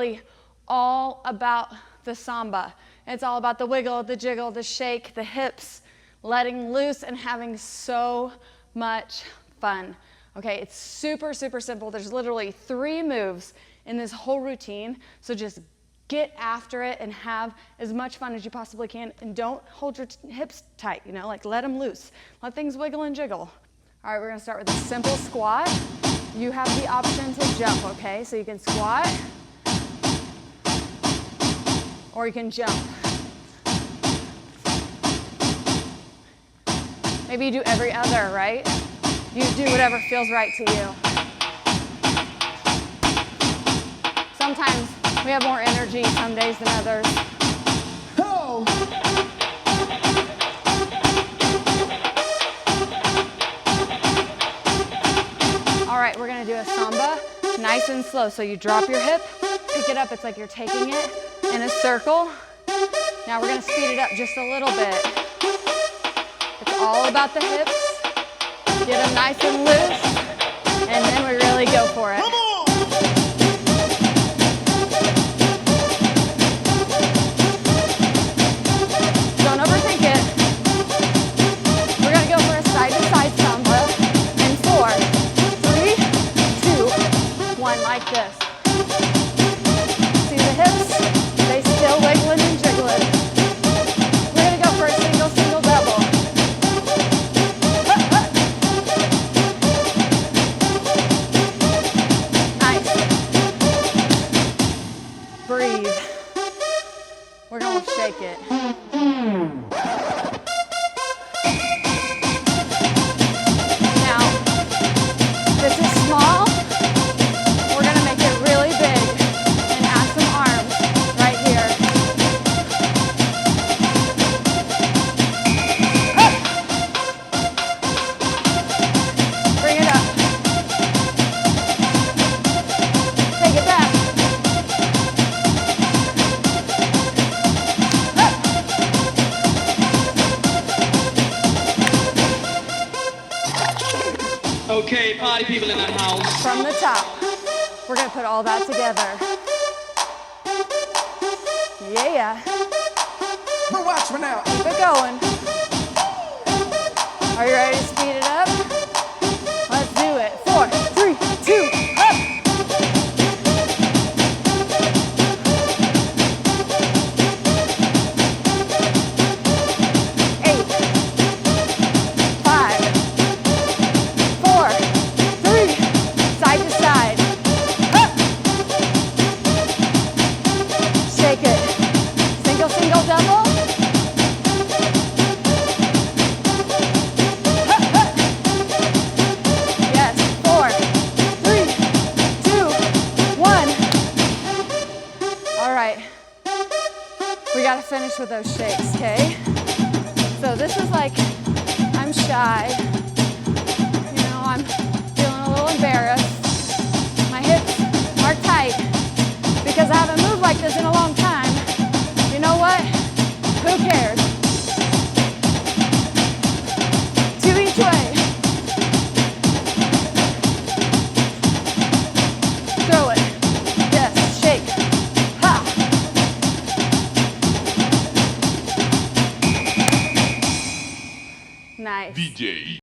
literally all about the samba. It's all about the wiggle, the jiggle, the shake, the hips, letting loose and having so much fun. Okay, it's super, super simple. There's literally 3 moves in this whole routine. So just get after it and have as much fun as you possibly can. And don't hold your hips tight, you know, like let them loose. Let things wiggle and jiggle. All right, we're gonna start with a simple squat. You have the option to jump, okay? So you can squat or you can jump. Maybe you do every other, right? You do whatever feels right to you. Sometimes we have more energy some days than others. Oh. All right, we're gonna do a samba, nice and slow. So you drop your hip, pick it up, it's like you're taking it in a circle. Now we're gonna speed it up just a little bit. It's all about the hips. Get them nice and loose, and then we really go for it. Don't overthink it. We're gonna go for a side-to-side samba in 4, 3, 2, 1, like this. See the hips? They still wiggling and jiggling. We're gonna go for a single, single, double. Breathe. We're gonna shake it. Now, this is small. We're gonna make it really big and add some arms right here. Bring it up. Take it back. Okay, party people in that house. From the top, we're gonna put all that together. Yeah. But watch me now. Keep it going. Are you ready to speed it up? Let's do it. 4, 3, 2, up. 8, 5, 4, 3, side to side. Up. Shake it. Single, single, double. Yes, 4, 3, 2, 1. All right, we gotta finish with those shakes, okay? So this is like, I'm shy. You know, I'm feeling a little embarrassed. My hips are tight because I haven't moved like this in a long time. You know what? Who cares? 2 each way. Throw it. Yes, shake. Ha! Nice. DJ